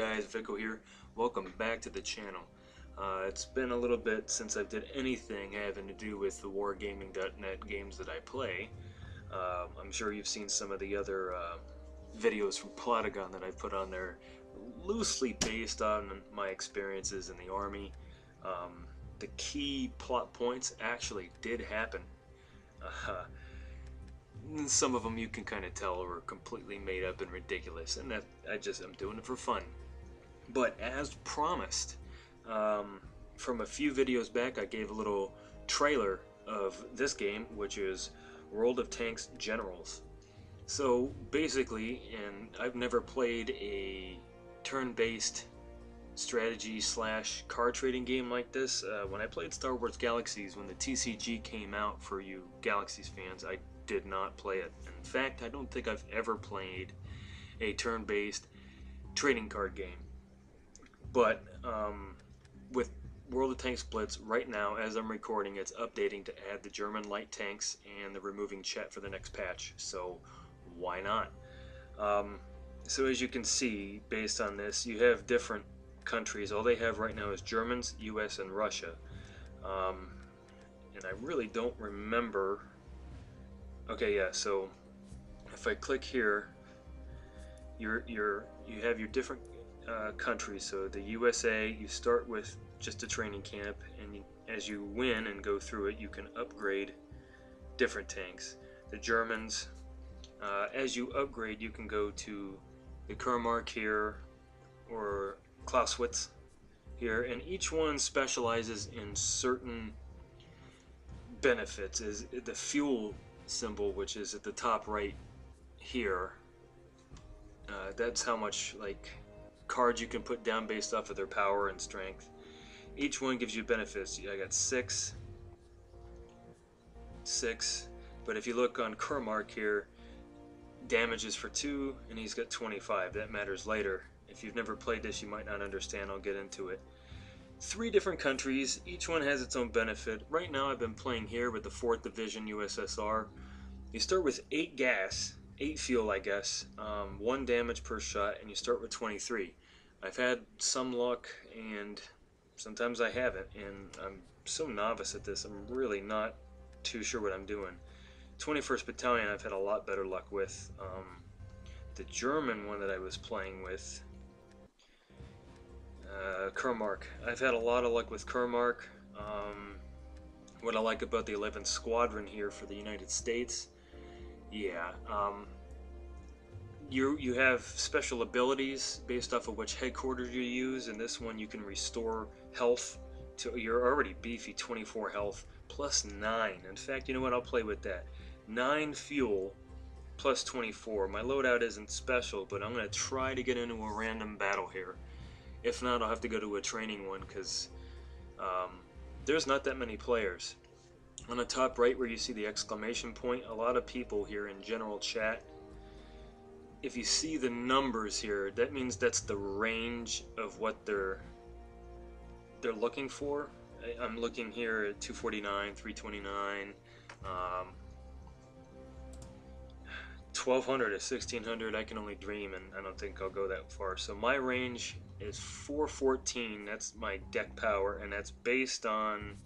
guys, Vico here. Welcome back to the channel. It's been a little bit since I did anything having to do with the wargaming.net games that I play. I'm sure you've seen some of the other videos from Plotagon that I put on there, loosely based on my experiences in the army. The key plot points actually did happen. Some of them you can kind of tell were completely made up and ridiculous, and that I'm doing it for fun. But as promised, from a few videos back, I gave a little trailer of this game, which is World of Tanks Generals. So basically, and I've never played a turn-based strategy slash card trading game like this. When I played Star Wars Galaxies, when the TCG came out, for you Galaxies fans, I did not play it. In fact, I don't think I've ever played a turn-based trading card game. But with World of Tanks Blitz, right now, as I'm recording, it's updating to add the German light tanks and the removing Chet for the next patch. So why not? So as you can see, based on this, you have different countries. All they have right now is Germans, US, and Russia. And I really don't remember. Okay, yeah, so if I click here, you have your different countries. So the USA, you start with just a training camp, and as you win and go through it, you can upgrade different tanks. The Germans, as you upgrade, you can go to the Kurmark here, or Clausewitz here, and each one specializes in certain benefits. Is the fuel symbol, which is at the top right here. That's how much cards you can put down based off of their power and strength. Each one gives you benefits. I got 6, but if you look on Kurmark here, damage is for 2, and he's got 25. That matters later. If you've never played this, you might not understand. I'll get into it. 3 different countries, each one has its own benefit. Right now I've been playing here with the 4th Division USSR. You start with 8 gas, 8 fuel I guess, 1 damage per shot, and you start with 23. I've had some luck and sometimes I haven't, and I'm so novice at this, I'm really not too sure what I'm doing. 21st Battalion I've had a lot better luck with. The German one that I was playing with, Kurmark. I've had a lot of luck with Kurmark. What I like about the 11th Squadron here for the United States, yeah, you have special abilities based off of which headquarters you use. In this one you can restore health to your already beefy 24 health plus 9. In fact, you know what, I'll play with that. 9 fuel plus 24. My loadout isn't special, but I'm going to try to get into a random battle here. If not, I'll have to go to a training one, because there's not that many players. On the top right where you see the exclamation point, a lot of people here in general chat, if you see the numbers here, that means that's the range of what they're looking for. I'm looking here at 249, 329, 1200 to 1600. I can only dream, and I don't think I'll go that far. So my range is 414. That's my deck power, and that's based on,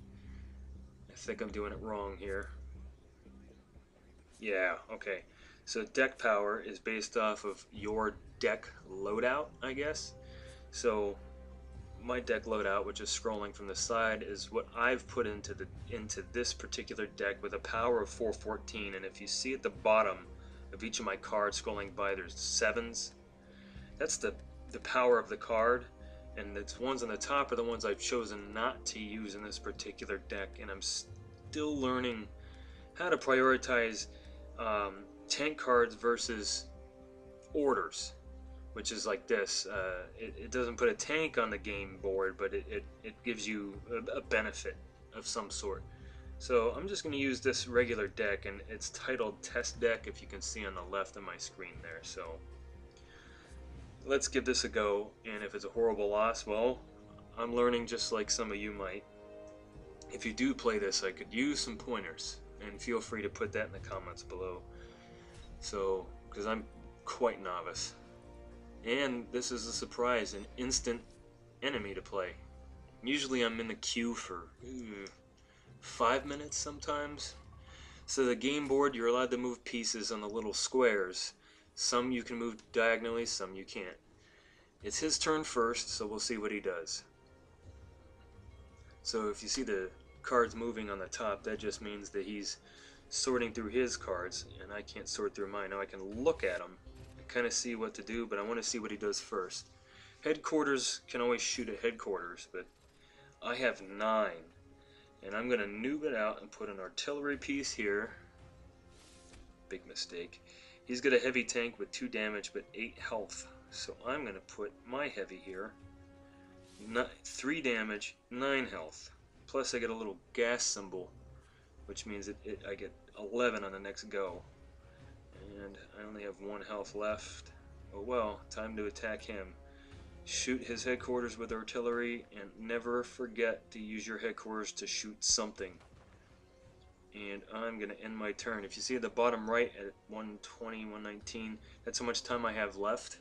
I think I'm doing it wrong here. Yeah, okay. So deck power is based off of your deck loadout, I guess. So my deck loadout, which is scrolling from the side, is what I've put into this particular deck with a power of 414. And if you see at the bottom of each of my cards scrolling by, there's 7s. That's the power of the card, and the ones on the top are the ones I've chosen not to use in this particular deck. And I'm still learning how to prioritize tank cards versus orders, which is like this. It doesn't put a tank on the game board, but it gives you a benefit of some sort. So I'm just going to use this regular deck, and it's titled Test Deck, if you can see on the left of my screen there. So let's give this a go, and if it's a horrible loss, well, I'm learning just like some of you might. If you do play this, I could use some pointers, and feel free to put that in the comments below. So, because I'm quite novice. And this is a surprise, an instant enemy to play. Usually I'm in the queue for 5 minutes sometimes. So the game board, you're allowed to move pieces on the little squares. Some you can move diagonally, some you can't. It's his turn first, so we'll see what he does. So if you see the cards moving on the top, that just means that he's sorting through his cards, and I can't sort through mine. Now I can look at them and kind of see what to do, but I want to see what he does first. Headquarters can always shoot at headquarters, but I have 9. And I'm going to noob it out and put an artillery piece here. Big mistake. He's got a heavy tank with 2 damage but 8 health. So I'm going to put my heavy here. 3 damage, 9 health. Plus I get a little gas symbol, which means I get 11 on the next go. And I only have 1 health left. Oh well, time to attack him. Shoot his headquarters with artillery, and never forget to use your headquarters to shoot something. And I'm going to end my turn. If you see at the bottom right at 120, 119, that's how much time I have left.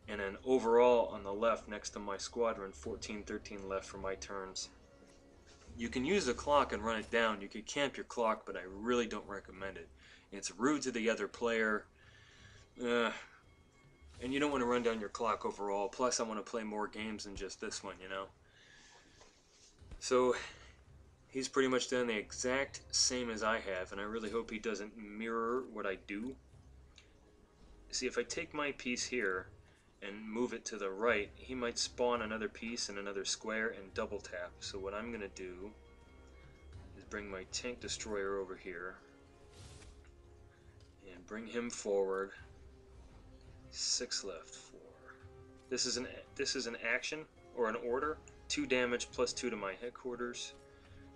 And then overall on the left next to my squadron, 14, 13 left for my turns. You can use the clock and run it down. You could camp your clock, but I really don't recommend it. It's rude to the other player. And you don't want to run down your clock overall. Plus, I want to play more games than just this one, you know. So, he's pretty much done the exact same as I have, and I really hope he doesn't mirror what I do. See, if I take my piece here and move it to the right, he might spawn another piece in another square and double tap. So what I'm going to do is bring my tank destroyer over here and bring him forward. 6 left. 4. This is an action or an order. 2 damage plus 2 to my headquarters.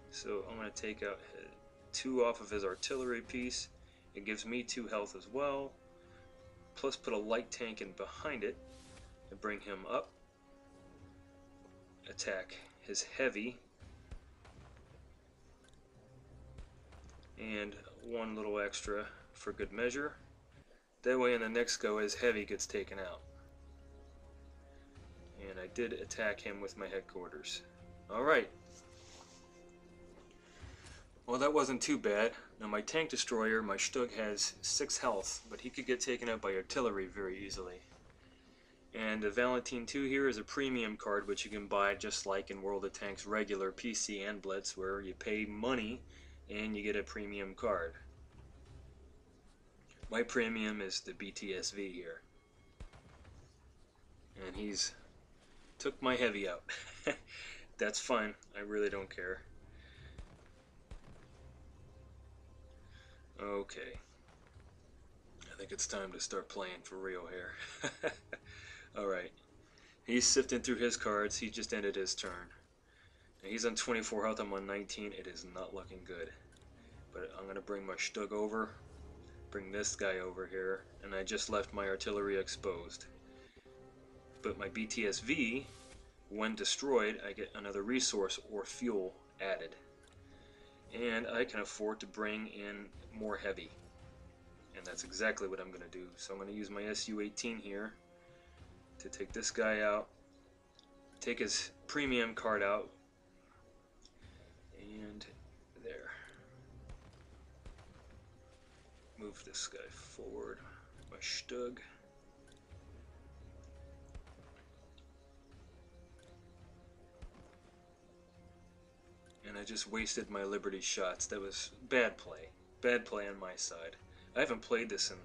So I'm going to take out 2 off of his artillery piece. It gives me 2 health as well. Plus put a light tank in behind it and bring him up. Attack his heavy. And 1 little extra for good measure. That way in the next go his heavy gets taken out. And I did attack him with my headquarters. Alright. Well, that wasn't too bad. Now my tank destroyer, my Stug, has 6 health, but he could get taken out by artillery very easily. And the Valentine 2 here is a premium card which you can buy just like in World of Tanks regular PC and Blitz, where you pay money and you get a premium card. My premium is the BTSV here. And he's took my heavy out. That's fine. I really don't care. Okay. I think it's time to start playing for real here. Alright. He's sifting through his cards. He just ended his turn. Now he's on 24 health. I'm on 19. It is not looking good. But I'm going to bring my Stug over. Bring this guy over here, and I just left my artillery exposed. But my BTSV, when destroyed, I get another resource or fuel added. And I can afford to bring in more heavy. And that's exactly what I'm going to do. So I'm going to use my SU-18 here to take this guy out, take his premium card out, and there. Move this guy forward, my Stug. And I just wasted my Liberty shots. That was bad play. Bad play on my side. I haven't played this in,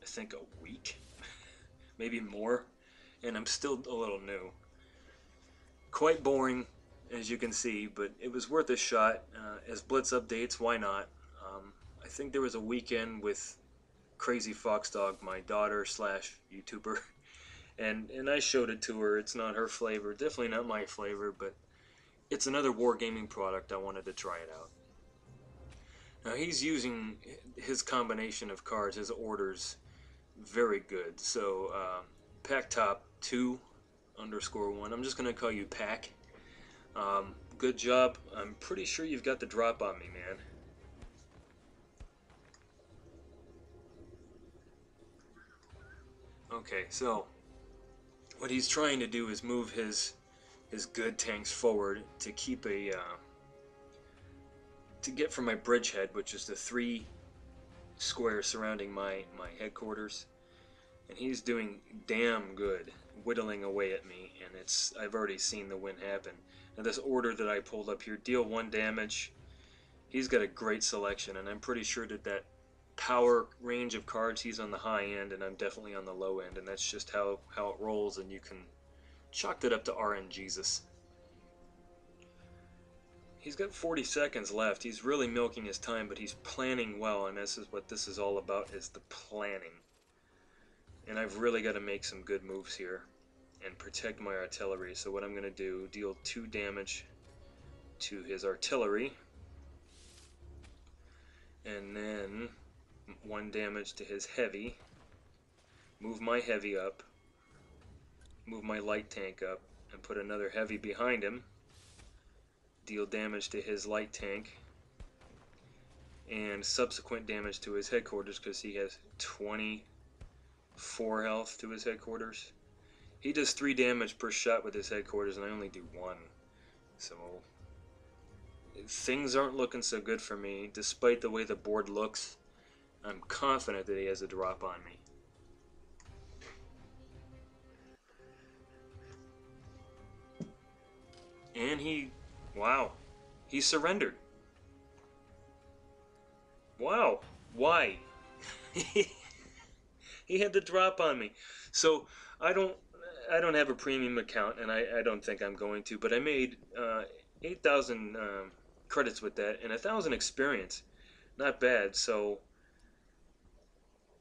I think, a week. Maybe more. And I'm still a little new. Quite boring, as you can see, but it was worth a shot. As Blitz updates, why not? I think there was a weekend with Crazy Fox Dog, my daughter / YouTuber, and I showed it to her. It's not her flavor, definitely not my flavor, but it's another wargaming product. I wanted to try it out. Now he's using his combination of cards, his orders, very good. So Pack Top 2_1. I'm just gonna call you Pack. Good job. I'm pretty sure you've got the drop on me, man. Okay, so what he's trying to do is move his good tanks forward to keep a to get from my bridgehead, which is the 3 squares surrounding my headquarters, and he's doing damn good whittling away at me, and I've already seen the win happen. Now this order that I pulled up here, deal 1 damage. He's got a great selection, and I'm pretty sure that power range of cards, he's on the high end and I'm definitely on the low end, and that's just how it rolls, and you can chalk that up to RNGesus. He's got 40 seconds left. He's really milking his time, but he's planning well, and this is what this is all about, is the planning. And I've really got to make some good moves here and protect my artillery. So what I'm going to do, deal 2 damage to his artillery, and then 1 damage to his heavy, move my heavy up, move my light tank up, and put another heavy behind him, deal damage to his light tank, and subsequent damage to his headquarters because he has 24 health to his headquarters. He does 3 damage per shot with his headquarters, and I only do 1. So things aren't looking so good for me, despite the way the board looks. I'm confident that he has a drop on me. And wow, he surrendered. Wow, why? He had the drop on me. So I don't have a premium account, and I don't think I'm going to, but I made 8,000 credits with that and 1,000 experience. Not bad. So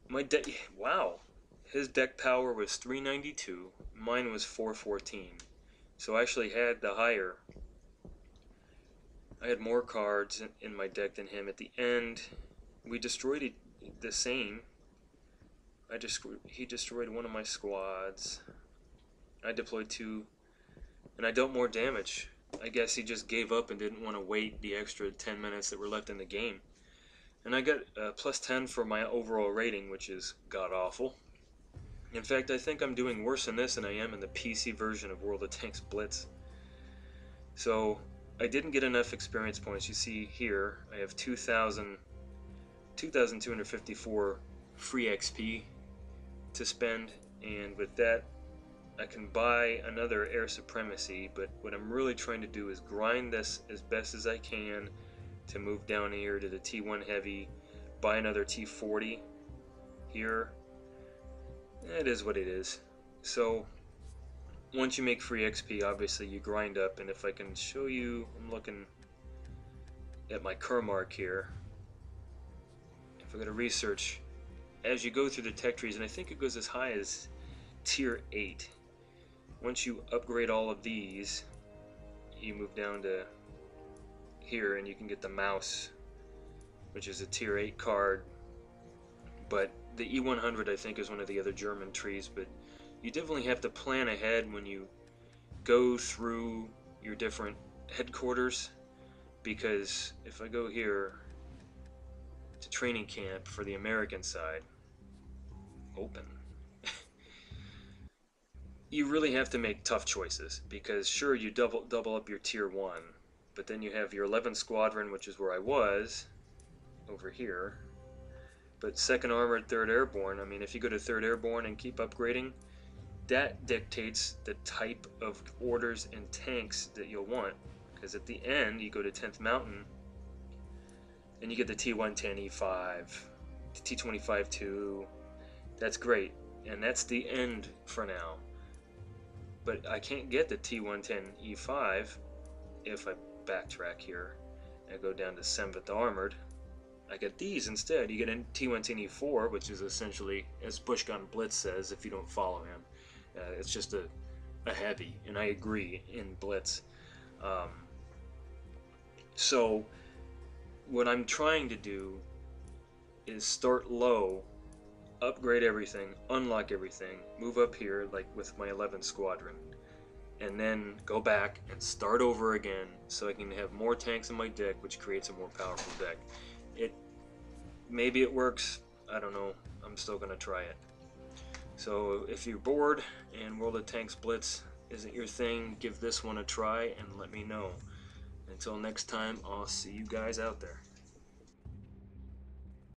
my deck, wow, his deck power was 392, mine was 414. So I actually had the higher. I had more cards in my deck than him. At the end, we destroyed it the same. He destroyed 1 of my squads. I deployed 2, and I dealt more damage. I guess he just gave up and didn't want to wait the extra 10 minutes that were left in the game. And I got plus 10 for my overall rating, which is god-awful. In fact, I think I'm doing worse in this than I am in the PC version of World of Tanks Blitz. So I didn't get enough experience points. You see here, I have 2,254 free XP to spend, and with that, I can buy another Air Supremacy, but what I'm really trying to do is grind this as best as I can to move down here to the T1 Heavy, buy another T40 here. It is what it is. So once you make free XP, obviously you grind up, and if I can show you, I'm looking at my Kurmark here. If I go to research, as you go through the tech trees, and I think it goes as high as tier 8. Once you upgrade all of these, you move down to here and you can get the Mouse, which is a tier 8 card. But the E100 I think is one of the other German trees, but you definitely have to plan ahead when you go through your different headquarters, because if I go here to training camp for the American side, open, you really have to make tough choices, because sure, you double up your tier 1, but then you have your 11th Squadron, which is where I was, over here. But 2nd Armored, 3rd Airborne, I mean, if you go to 3rd Airborne and keep upgrading, that dictates the type of orders and tanks that you'll want. Because at the end, you go to 10th Mountain, and you get the T110 E5, the T25 2. That's great, and that's the end for now. But I can't get the T110 E5 if I backtrack here and go down to 7th Armored. I get these instead. You get a T110 E4, which is essentially, as Bushgun Blitz says, if you don't follow him, it's just a heavy, and I agree in Blitz. So what I'm trying to do is start low, upgrade everything, unlock everything, move up here like with my 11th Squadron, and then go back and start over again so I can have more tanks in my deck, which creates a more powerful deck. Maybe it works, I don't know, I'm still gonna try it. So if you're bored and World of Tanks Blitz isn't your thing, give this one a try and let me know. Until next time, I'll see you guys out there.